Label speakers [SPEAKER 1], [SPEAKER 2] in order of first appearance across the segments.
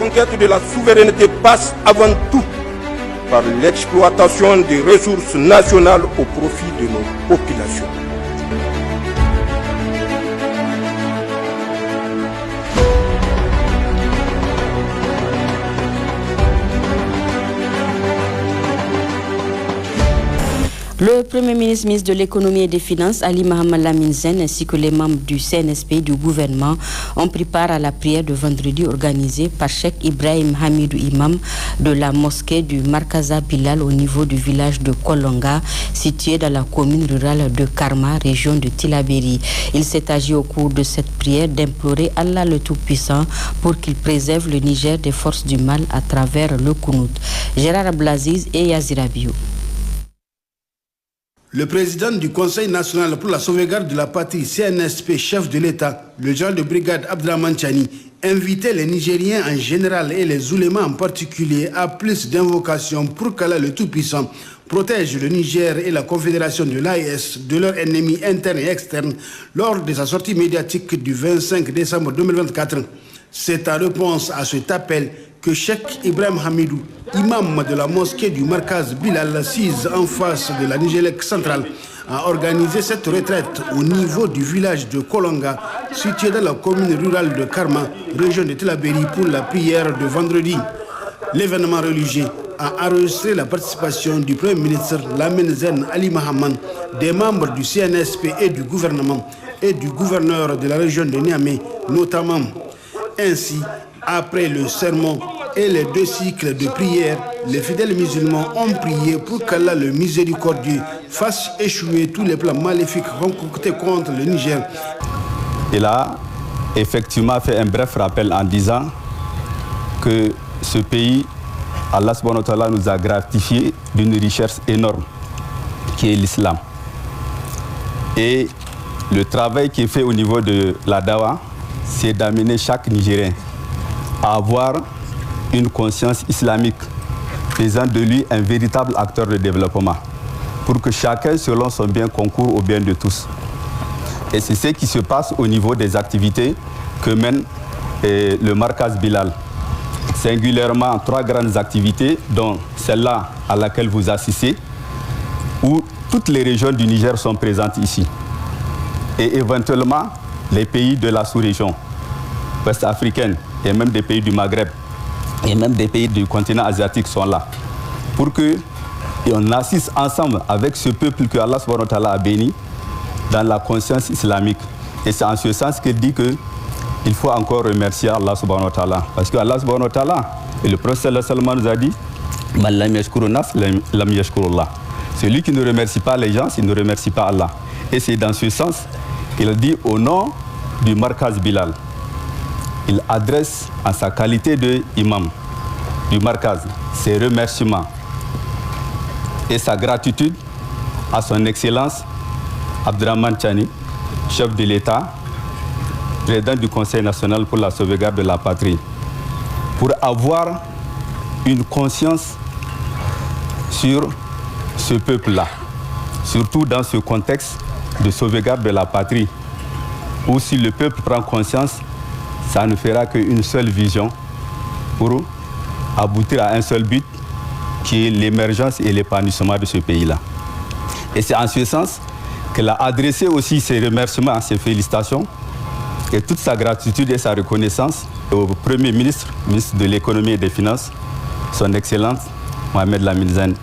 [SPEAKER 1] conquête de la souveraineté passe avant tout par l'exploitation des ressources nationales au profit de nos populations.
[SPEAKER 2] Le Premier ministre de l'Économie et des Finances, Ali Mohamed Lamine Zen, ainsi que les membres du CNSP du gouvernement ont pris part à la prière de vendredi organisée par Cheikh Ibrahim Hamidou Imam de la mosquée du Markaza Bilal au niveau du village de Kolonga, situé dans la commune rurale de Karma, région de Tillabéri. Il s'est agi au cours de cette prière d'implorer Allah le Tout-Puissant pour qu'il préserve le Niger des forces du mal à travers le Kounout. Gérard Ablaziz et Yazira Bio.
[SPEAKER 3] Le président du Conseil national pour la sauvegarde de la patrie, CNSP, chef de l'État, le général de brigade Abdraman Chani, invitait les Nigériens en général et les oulémas en particulier à plus d'invocations pour qu'Allah le Tout-Puissant protège le Niger et la confédération de l'AES de leurs ennemis internes et externes lors de sa sortie médiatique du 25 décembre 2024. C'est en réponse à cet appel que Cheikh Ibrahim Hamidou, imam de la mosquée du Markaz Bilal, assise en face de la Nigélec centrale, a organisé cette retraite au niveau du village de Kolonga, situé dans la commune rurale de Karma, région de Tillabéri, pour la prière de vendredi. L'événement religieux a enregistré la participation du Premier ministre Lamine Zen Ali Mohamed, des membres du CNSP et du gouvernement, et du gouverneur de la région de Niamey, notamment. Ainsi, après le sermon et les 2 cycles de prière, les fidèles musulmans ont prié pour qu'Allah le miséricordieux fasse échouer tous les plans maléfiques concoctés contre le Niger.
[SPEAKER 4] Il a effectivement fait un bref rappel en disant que ce pays, Allah subhanahu wa ta'ala nous a gratifié d'une richesse énorme qui est l'islam. Et le travail qui est fait au niveau de la Dawa, c'est d'amener chaque Nigérien à avoir une conscience islamique, faisant de lui un véritable acteur de développement, pour que chacun, selon son bien, concourt au bien de tous. Et c'est ce qui se passe au niveau des activités que mène le Markaz Bilal. Singulièrement 3 grandes activités, dont celle-là à laquelle vous assistez, où toutes les régions du Niger sont présentes ici. Et éventuellement, les pays de la sous-région ouest-africaine et même des pays du Maghreb et même des pays du continent asiatique sont là. Pour qu'on assiste ensemble avec ce peuple que Allah subhanahu wa ta'ala a béni dans la conscience islamique. Et c'est en ce sens qu'il dit qu'il faut encore remercier Allah subhanahu wa ta'ala. Parce que Allah subhanahu wa ta'ala, et le prophète sallallahu nous a dit, celui qui ne remercie pas les gens, il ne remercie pas Allah. Et c'est dans ce sens qu'il dit au nom du Markaz Bilal. Il adresse en sa qualité d'imam du Markaz ses remerciements et sa gratitude à son Excellence Abdraman Chani, chef de l'État, président du Conseil national pour la sauvegarde de la patrie, pour avoir une conscience sur ce peuple-là, surtout dans ce contexte de sauvegarde de la patrie, où si le peuple prend conscience, ça ne fera qu'une seule vision pour aboutir à un seul but, qui est l'émergence et l'épanouissement de ce pays-là. Et c'est en ce sens qu'elle a adressé aussi ses remerciements, ses félicitations et toute sa gratitude et sa reconnaissance au Premier ministre, ministre de l'Économie et des Finances, son Excellence Mohamed Lamine Zen.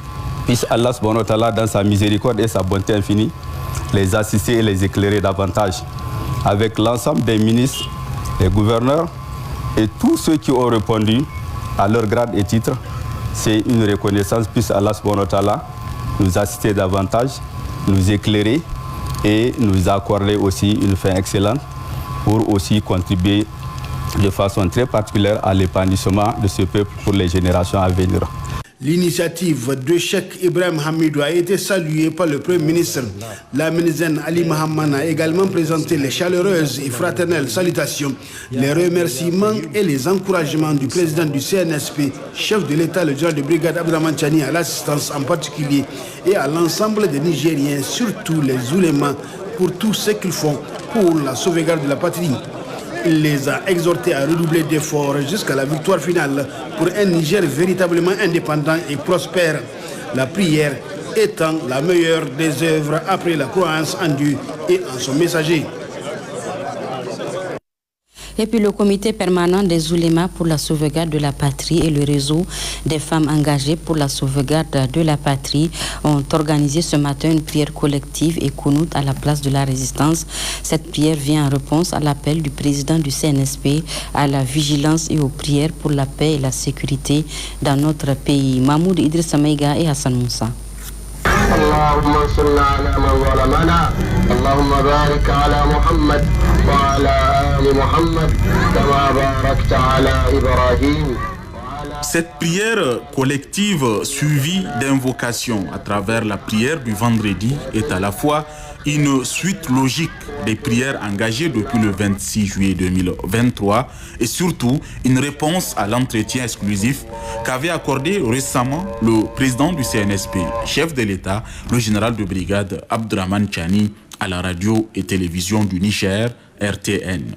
[SPEAKER 4] Puisse Allah subhanahu wa ta'ala, dans sa miséricorde et sa bonté infinie, les assister et les éclairer davantage, avec l'ensemble des ministres, les gouverneurs et tous ceux qui ont répondu à leur grade et titre. C'est une reconnaissance, puisse Allah subhanahu wa ta'ala nous assister davantage, nous éclairer et nous accorder aussi une fin excellente pour aussi contribuer de façon très particulière à l'épanouissement de ce peuple pour les générations à venir.
[SPEAKER 3] L'initiative de Cheikh Ibrahim Hamidou a été saluée par le Premier ministre. Lamine Zen Ali Mohamed a également présenté les chaleureuses et fraternelles salutations, les remerciements et les encouragements du président du CNSP, chef de l'État, le général de brigade Abdraman Chani, à l'assistance en particulier, et à l'ensemble des Nigériens, surtout les oulémas, pour tout ce qu'ils font pour la sauvegarde de la patrie. Il les a exhortés à redoubler d'efforts jusqu'à la victoire finale pour un Niger véritablement indépendant et prospère. La prière étant la meilleure des œuvres après la croyance en Dieu et en son messager.
[SPEAKER 2] Et puis le comité permanent des oulémas pour la sauvegarde de la patrie et le réseau des femmes engagées pour la sauvegarde de la patrie ont organisé ce matin une prière collective et Kounout à la place de la résistance. Cette prière vient en réponse à l'appel du président du CNSP à la vigilance et aux prières pour la paix et la sécurité dans notre pays. Mahmoud Idrissa Maïga et Hassan Moussa.
[SPEAKER 5] اللهم صل على من ظلمنا اللهم بارك على محمد وعلى آل محمد كما باركت على إبراهيم.
[SPEAKER 6] Cette prière collective suivie d'invocations à travers la prière du vendredi est à la fois une suite logique des prières engagées depuis le 26 juillet 2023 et surtout une réponse à l'entretien exclusif qu'avait accordé récemment le président du CNSP, chef de l'État, le général de brigade Abdraman Chani à la radio et télévision du Niger, RTN.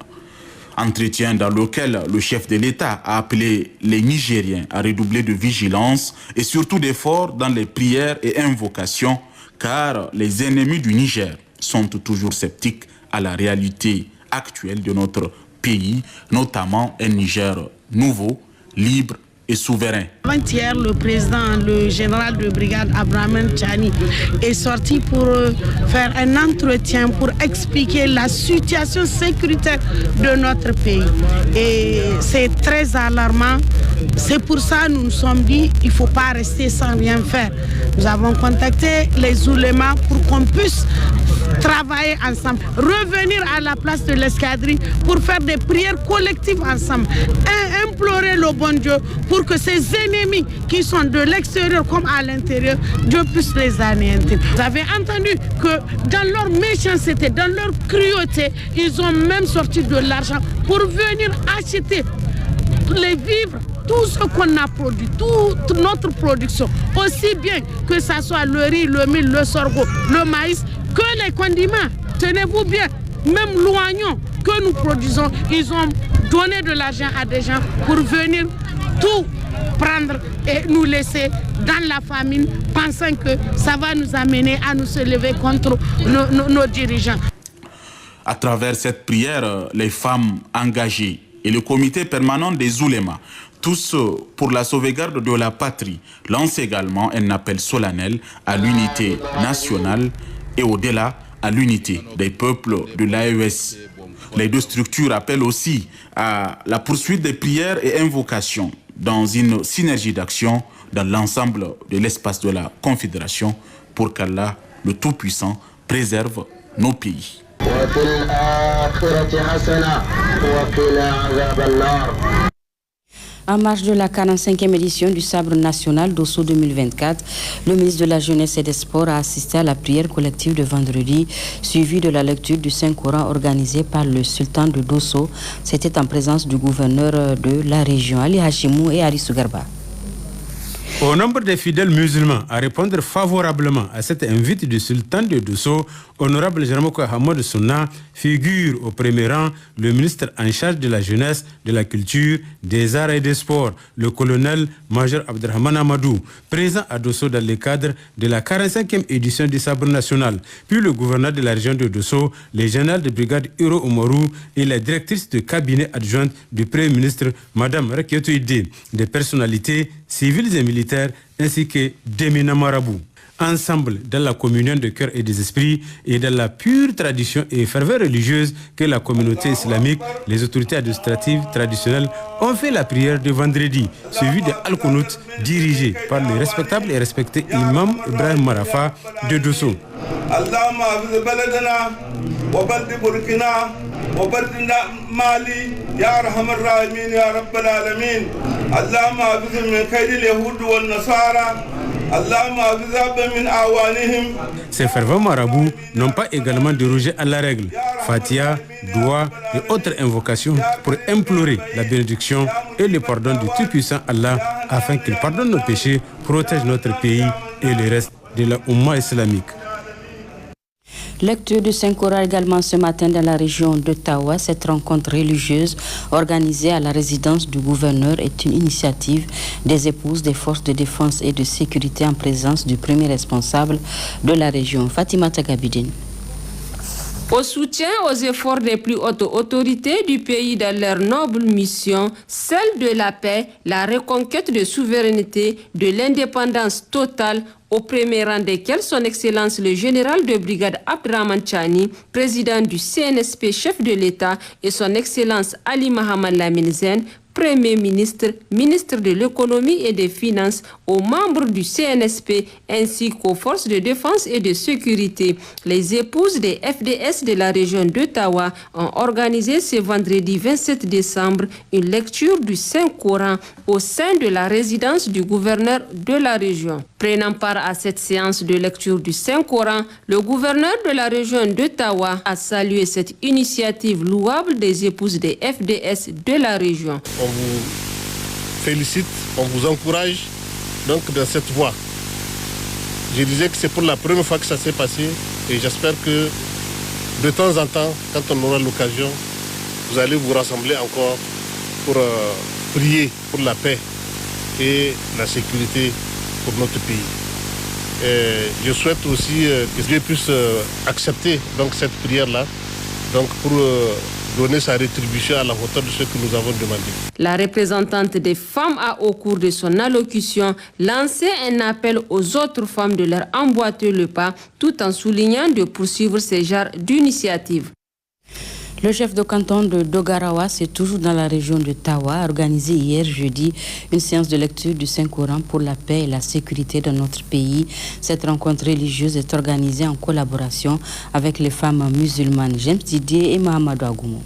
[SPEAKER 6] Entretien dans lequel le chef de l'État a appelé les Nigériens à redoubler de vigilance et surtout d'efforts dans les prières et invocations, car les ennemis du Niger sont toujours sceptiques à la réalité actuelle de notre pays, notamment un Niger nouveau, libre et souverain.
[SPEAKER 7] Avant-hier, le président, le général de brigade Abdraman Chani est sorti pour faire un entretien pour expliquer la situation sécuritaire de notre pays. Et c'est très alarmant. C'est pour ça que nous nous sommes dit qu'il ne faut pas rester sans rien faire. Nous avons contacté les oulémas pour qu'on puisse travailler ensemble, revenir à la place de l'escadrille pour faire des prières collectives ensemble et implorer le bon Dieu pour que ces ennemis qui sont de l'extérieur comme à l'intérieur, Dieu puisse les anéantir. Vous avez entendu que dans leur méchanceté, dans leur cruauté, ils ont même sorti de l'argent pour venir acheter les vivres, tout ce qu'on a produit, toute notre production, aussi bien que ce soit le riz, le mil, le sorgho, le maïs, que les condiments. Tenez-vous bien, même l'oignon que nous produisons, ils ont donné de l'argent à des gens pour venir tout prendre et nous laisser dans la famine, pensant que ça va nous amener à nous se lever contre nos dirigeants.
[SPEAKER 6] À travers cette prière, les femmes engagées et le comité permanent des oulémas, tous pour la sauvegarde de la patrie, lancent également un appel solennel à l'unité nationale et au-delà à l'unité des peuples de l'AES. Les deux structures appellent aussi à la poursuite des prières et invocations dans une synergie d'action dans l'ensemble de l'espace de la Confédération pour qu'Allah, le Tout-Puissant, préserve nos pays.
[SPEAKER 2] En marge de la 45e édition du Sabre national d'Osso 2024, le ministre de la Jeunesse et des Sports a assisté à la prière collective de vendredi, suivie de la lecture du Saint-Coran organisée par le sultan de Dosso. C'était en présence du gouverneur de la région, Ali Hashimou et Arissou Garba.
[SPEAKER 8] Au nombre des fidèles musulmans à répondre favorablement à cette invite du sultan de Dosso, honorable Jeramoko Hamad Souna figure au premier rang le ministre en charge de la jeunesse, de la culture, des arts et des sports, le colonel-major Abdrahman Amadou, présent à Dosso dans le cadre de la 45e édition du Sabre national, puis le gouverneur de la région de Dosso, le général de brigade Hiro Omarou et la directrice de cabinet adjointe du Premier ministre, Madame Rakietou Ide, des personnalités civiles et militaires ainsi que d'éminents marabouts. Ensemble, dans la communion de cœur et des esprits et dans la pure tradition et ferveur religieuse que la communauté islamique, les autorités administratives traditionnelles ont fait la prière de vendredi, suivie de Al-Qunut dirigé par le respectable et respecté imam Ibrahim Marafa de Dosso.
[SPEAKER 9] اللهم اعز بلدنا وبلد بوركينا وبلد مالي يا ارحم الراحمين يا رب العالمين اللهم اعز من كيد اليهود والنصارى اللهم اعز من اعوانهم.
[SPEAKER 8] Ces fervents marabouts n'ont pas également dérogé à la règle, Fatiha, Doua et autres invocations pour implorer la bénédiction et le pardon du Tout-Puissant Allah afin qu'il pardonne nos péchés, protège notre pays et le reste de la Oumma islamique.
[SPEAKER 2] Lecture du Saint-Coran également ce matin dans la région d'Ottawa. Cette rencontre religieuse organisée à la résidence du gouverneur est une initiative des épouses des forces de défense et de sécurité en présence du premier responsable de la région, Fatima Tagabidine.
[SPEAKER 10] Au soutien aux efforts des plus hautes autorités du pays dans leur noble mission, celle de la paix, la reconquête de souveraineté, de l'indépendance totale, au premier rang desquels son Excellence le général de brigade Abdraman Chani, président du CNSP chef de l'État, et son Excellence Ali Mohamed Lamine Zen, Premier ministre, ministre de l'économie et des finances, aux membres du CNSP ainsi qu'aux forces de défense et de sécurité. Les épouses des FDS de la région d'Ottawa ont organisé ce vendredi 27 décembre une lecture du Saint-Coran au sein de la résidence du gouverneur de la région. Prenant part à cette séance de lecture du Saint-Coran, le gouverneur de la région d'Ottawa a salué cette initiative louable des épouses des FDS de la région.
[SPEAKER 11] On vous félicite, on vous encourage donc dans cette voie. Je disais que c'est pour la première fois que ça s'est passé et j'espère que de temps en temps, quand on aura l'occasion, vous allez vous rassembler encore pour prier pour la paix et la sécurité pour notre pays. Et je souhaite aussi que Dieu puisse accepter donc cette prière-là, donc pour donner sa rétribution à la hauteur de ce que nous avons demandé.
[SPEAKER 10] La représentante des femmes a, au cours de son allocution, lancé un appel aux autres femmes de leur emboîter le pas, tout en soulignant de poursuivre ces genres d'initiatives.
[SPEAKER 2] Le chef de canton de Dogarawa, c'est toujours dans la région de Tawa, a organisé hier jeudi une séance de lecture du Saint-Coran pour la paix et la sécurité dans notre pays. Cette rencontre religieuse est organisée en collaboration avec les femmes musulmanes James Didier et Mohamed Agoumo.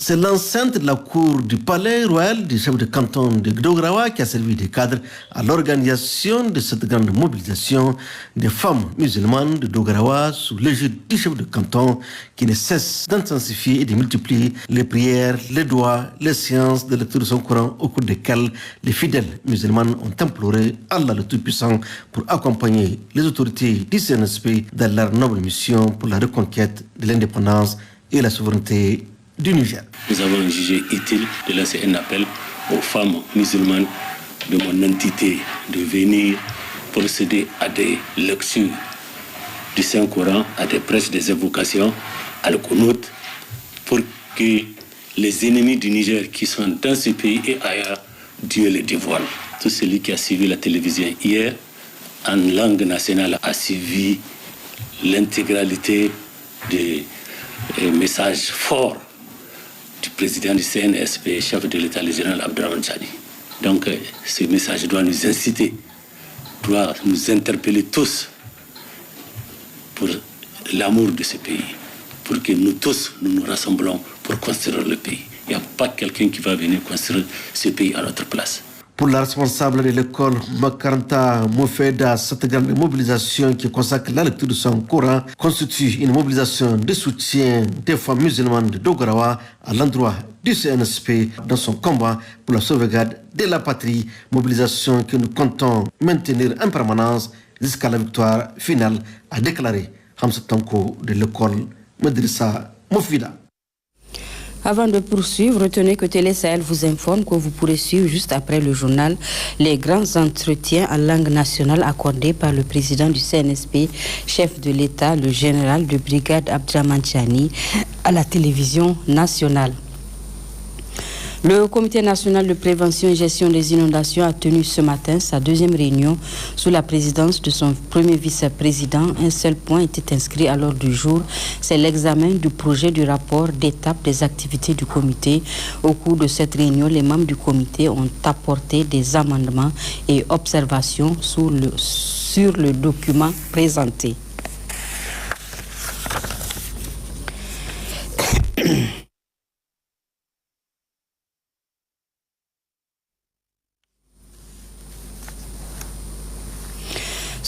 [SPEAKER 12] C'est l'enceinte de la cour du palais royal du chef de canton de Dogarawa qui a servi de cadre à l'organisation de cette grande mobilisation des femmes musulmanes de Dogarawa sous l'égide du chef de canton qui ne cesse d'intensifier et de multiplier les prières, les doigts, les séances de lecture de son Coran au cours desquelles les fidèles musulmanes ont imploré Allah le Tout-Puissant pour accompagner les autorités du CNSP dans leur noble mission pour la reconquête de l'indépendance et la souveraineté du Niger.
[SPEAKER 13] Nous avons jugé utile de lancer un appel aux femmes musulmanes de mon entité de venir procéder à des lectures du Saint-Coran, à des prêches, des invocations, à l'Qunut, pour que les ennemis du Niger qui sont dans ce pays et ailleurs, Dieu les dévoile. Tout celui qui a suivi la télévision hier, en langue nationale, a suivi l'intégralité des messages forts du président du CNSP, chef de l'État, le général Abdraman Chani. Donc, ce message doit nous inciter, doit nous interpeller tous pour l'amour de ce pays, pour que nous tous, nous rassemblons pour construire le pays. Il n'y a pas quelqu'un qui va venir construire ce pays à notre place.
[SPEAKER 12] Pour la responsable de l'école Makaranta Mofeda, cette grande mobilisation qui consacre la lecture de son Coran constitue une mobilisation de soutien des femmes musulmanes de Dogarawa à l'endroit du CNSP dans son combat pour la sauvegarde de la patrie, mobilisation que nous comptons maintenir en permanence jusqu'à la victoire finale, a déclaré Hamza Tanko de l'école Medrissa Mofida.
[SPEAKER 2] Avant de poursuivre, retenez que Télé Sahel vous informe que vous pourrez suivre juste après le journal les grands entretiens en langue nationale accordés par le président du CNSP, chef de l'État, le général de brigade Abdraman Chani, à la télévision nationale. Le Comité national de prévention et gestion des inondations a tenu ce matin sa deuxième réunion sous la présidence de son premier vice-président. Un seul point était inscrit à l'ordre du jour, c'est l'examen du projet du rapport d'étape des activités du comité. Au cours de cette réunion, les membres du comité ont apporté des amendements et observations sur le document présenté.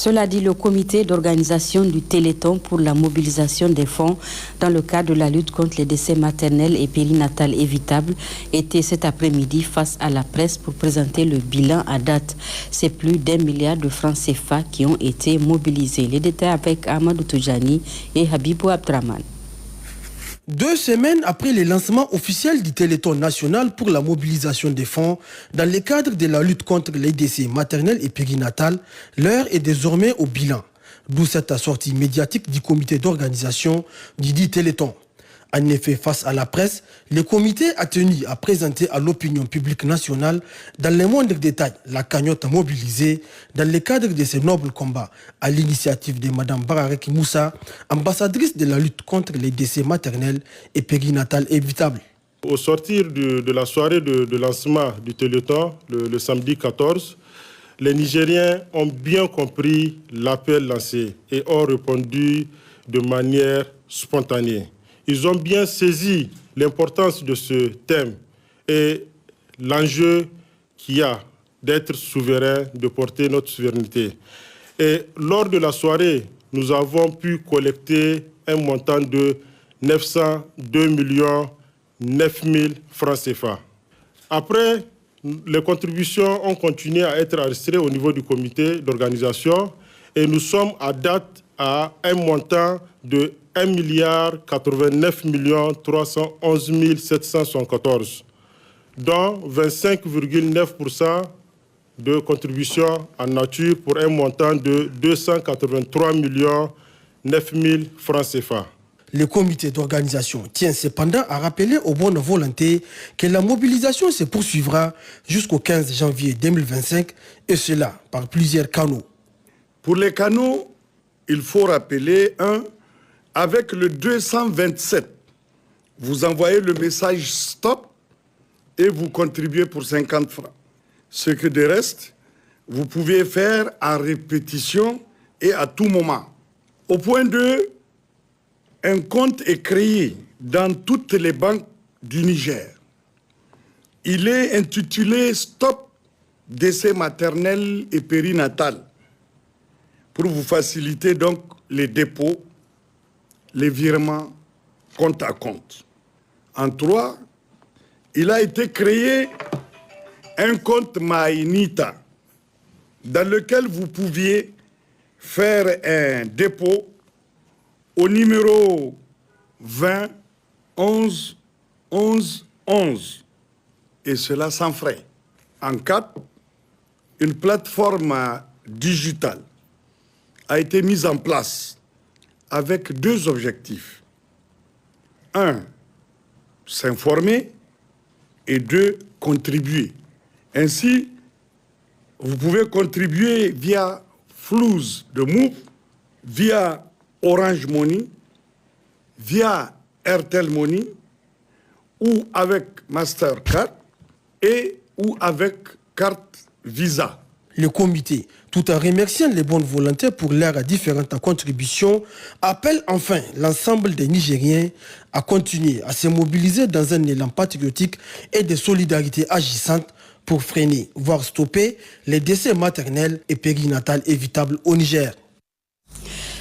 [SPEAKER 2] Cela dit, le comité d'organisation du Téléthon pour la mobilisation des fonds dans le cadre de la lutte contre les décès maternels et périnatales évitables était cet après-midi face à la presse pour présenter le bilan à date. C'est plus d'1 milliard de francs CFA qui ont été mobilisés. Les détails avec Amadou Toujani et Habibou Abdraman.
[SPEAKER 14] 2 semaines après le lancement officiel du Téléthon national pour la mobilisation des fonds dans le cadre de la lutte contre les décès maternels et périnatales, l'heure est désormais au bilan. D'où cette sortie médiatique du comité d'organisation du dit Téléthon. En effet, face à la presse, le comité a tenu à présenter à l'opinion publique nationale dans les moindres détails la cagnotte mobilisée dans le cadre de ce noble combat à l'initiative de Mme Barareki Moussa, ambassadrice de la lutte contre les décès maternels et périnatales évitables.
[SPEAKER 11] Au sortir de la soirée de lancement du Téléthon, le samedi 14, les Nigériens ont bien compris l'appel lancé et ont répondu de manière spontanée. Ils ont bien saisi l'importance de ce thème et l'enjeu qu'il y a d'être souverain, de porter notre souveraineté. Et lors de la soirée, nous avons pu collecter un montant de 902 9 000 francs CFA. Après, les contributions ont continué à être enregistrées au niveau du comité d'organisation et nous sommes à date à un montant de 1 89 311 774, dont 25,9% de contributions en nature pour un montant de 283 9 000 francs CFA.
[SPEAKER 14] Le comité d'organisation tient cependant à rappeler aux bonnes volontés que la mobilisation se poursuivra jusqu'au 15 janvier 2025 et cela par plusieurs canaux.
[SPEAKER 15] Pour les canaux, il faut rappeler avec le 227, vous envoyez le message stop et vous contribuez pour 50 francs. Ce que de reste, vous pouvez faire en répétition et à tout moment. Au point 2, un compte est créé dans toutes les banques du Niger. Il est intitulé Stop décès maternel et périnatal pour vous faciliter donc les dépôts, les virements compte à compte. En 3, il a été créé un compte Maïnita dans lequel vous pouviez faire un dépôt au numéro 20 11 11 11 et cela sans frais. En 4, une plateforme digitale a été mise en place avec 2 objectifs. 1, s'informer et 2, contribuer. Ainsi, vous pouvez contribuer via Flouz de Move, via Orange Money, via Airtel Money, ou avec Mastercard et ou avec carte Visa.
[SPEAKER 14] Le comité, tout en remerciant les bonnes volontés pour leurs différentes contributions, appelle enfin l'ensemble des Nigériens à continuer à se mobiliser dans un élan patriotique et de solidarité agissante pour freiner, voire stopper les décès maternels et périnatales évitables au Niger.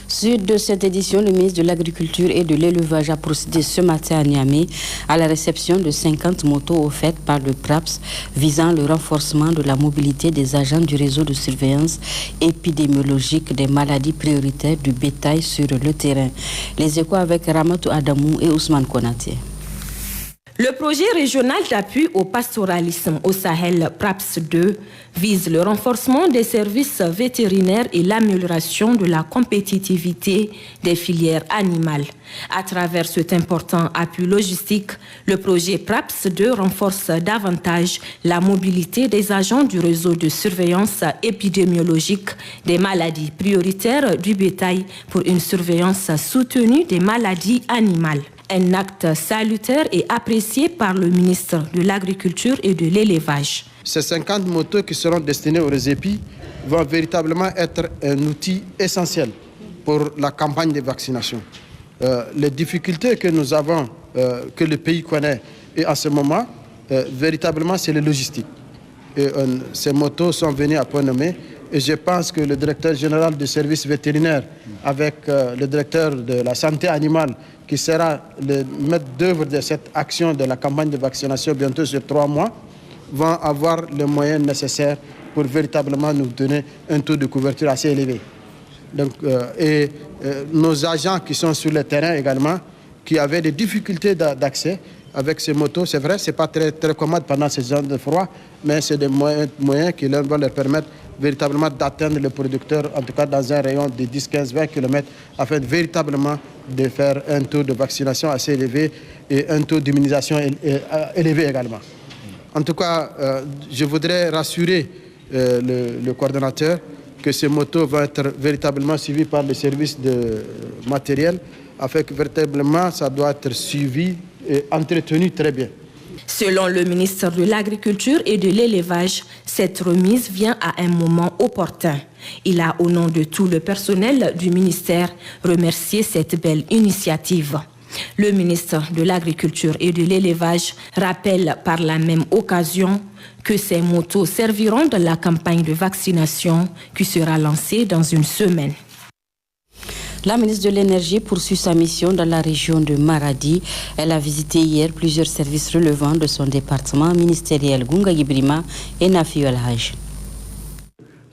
[SPEAKER 2] Suite de cette édition, le ministre de l'Agriculture et de l'Élevage a procédé ce matin à Niamey à la réception de 50 motos offertes par le PRAPS visant le renforcement de la mobilité des agents du réseau de surveillance épidémiologique des maladies prioritaires du bétail sur le terrain. Les échos avec Ramatou Adamou et Ousmane Konaté.
[SPEAKER 16] Le projet régional d'appui au pastoralisme au Sahel, PRAPS 2, vise le renforcement des services vétérinaires et l'amélioration de la compétitivité des filières animales. À travers cet important appui logistique, le projet PRAPS 2 renforce davantage la mobilité des agents du réseau de surveillance épidémiologique des maladies prioritaires du bétail pour une surveillance soutenue des maladies animales. Un acte salutaire et apprécié par le ministre de l'Agriculture et de l'Élevage.
[SPEAKER 17] Ces 50 motos qui seront destinées au RESEPI vont véritablement être un outil essentiel pour la campagne de vaccination. Les difficultés que nous avons, que le pays connaît, et en ce moment, véritablement, c'est la logistique. Et, ces motos sont venues à point nommé Et je pense que le directeur général du service vétérinaire, avec le directeur de la santé animale, qui sera le maître d'œuvre de cette action de la campagne de vaccination bientôt sur 3 mois, vont avoir les moyens nécessaires pour véritablement nous donner un taux de couverture assez élevé. Donc, nos agents qui sont sur le terrain également, qui avaient des difficultés d'accès avec ces motos, c'est vrai, c'est pas très commode pendant ces heures de froid, mais c'est des moyens qui vont leur permettre véritablement d'atteindre le producteur, en tout cas dans un rayon de 10, 15, 20 km, afin de véritablement de faire un taux de vaccination assez élevé et un taux d'immunisation élevé également. En tout cas, je voudrais rassurer le coordonnateur que ces motos vont être véritablement suivies par le service de matériel, afin que véritablement ça doit être suivi et entretenu très bien.
[SPEAKER 16] Selon le ministre de l'Agriculture et de l'Élevage, cette remise vient à un moment opportun. Il a, au nom de tout le personnel du ministère, remercié cette belle initiative. Le ministre de l'Agriculture et de l'Élevage rappelle par la même occasion que ces motos serviront dans la campagne de vaccination qui sera lancée dans une semaine.
[SPEAKER 2] La ministre de l'Énergie poursuit sa mission dans la région de Maradi. Elle a visité hier plusieurs services relevant de son département ministériel, Gunga Gibrima et Nafi El Haj.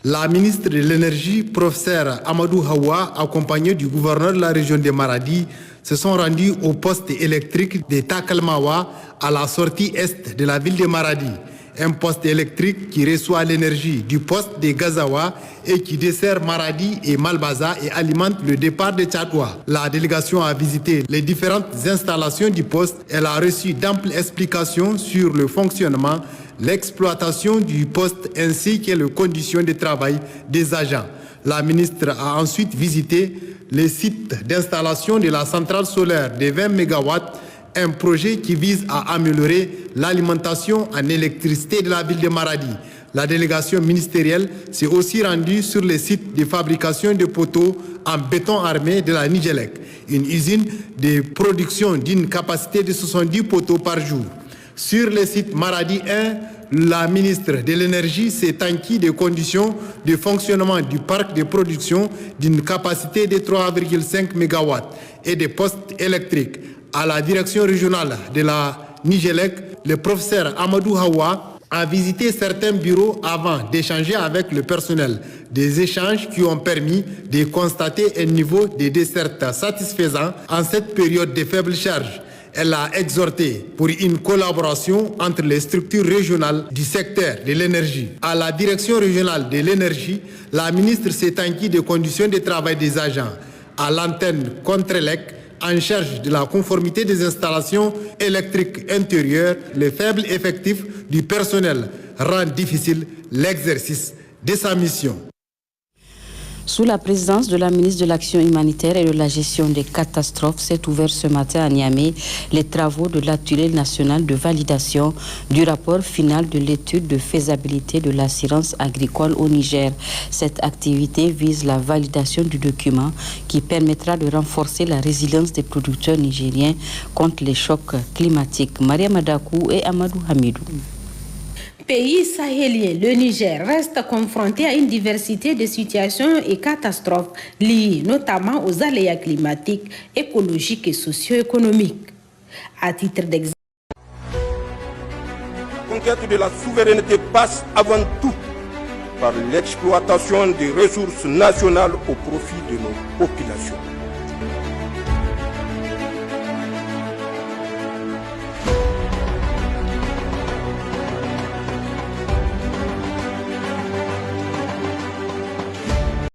[SPEAKER 18] La ministre de l'Énergie, professeur Amadou Hawa, accompagnée du gouverneur de la région de Maradi, se sont rendus au poste électrique de Takalmawa à la sortie est de la ville de Maradi. Un poste électrique qui reçoit l'énergie du poste de Gazawa et qui dessert Maradi et Malbaza et alimente le départ de Tchadoua. La délégation a visité les différentes installations du poste. Elle a reçu d'amples explications sur le fonctionnement, l'exploitation du poste ainsi que les conditions de travail des agents. La ministre a ensuite visité les sites d'installation de la centrale solaire de 20 MW, un projet qui vise à améliorer l'alimentation en électricité de la ville de Maradi. La délégation ministérielle s'est aussi rendue sur les sites de fabrication de poteaux en béton armé de la Nigelec, une usine de production d'une capacité de 70 poteaux par jour. Sur le site Maradi 1, la ministre de l'Énergie s'est enquis des conditions de fonctionnement du parc de production d'une capacité de 3,5 MW et des postes électriques. À la direction régionale de la Nigelec, le professeur Amadou Hawa a visité certains bureaux avant d'échanger avec le personnel. Des échanges qui ont permis de constater un niveau de desserte satisfaisant en cette période de faible charge. Elle a exhorté pour une collaboration entre les structures régionales du secteur de l'énergie. À la direction régionale de l'énergie, la ministre s'est enquis des conditions de travail des agents. À l'antenne Contrelec, en charge de la conformité des installations électriques intérieures, le faible effectif du personnel rend difficile l'exercice de sa mission.
[SPEAKER 2] Sous la présidence de la ministre de l'Action humanitaire et de la gestion des catastrophes, s'est ouvert ce matin à Niamey les travaux de l'atelier national de validation du rapport final de l'étude de faisabilité de l'assurance agricole au Niger. Cette activité vise la validation du document qui permettra de renforcer la résilience des producteurs nigériens contre les chocs climatiques. Maria Madakou et Amadou Hamidou.
[SPEAKER 16] Pays sahélien, le Niger reste confronté à une diversité de situations et catastrophes liées notamment aux aléas climatiques, écologiques et socio-économiques. À titre d'exemple,
[SPEAKER 1] la conquête de la souveraineté passe avant tout par l'exploitation des ressources nationales au profit de nos populations.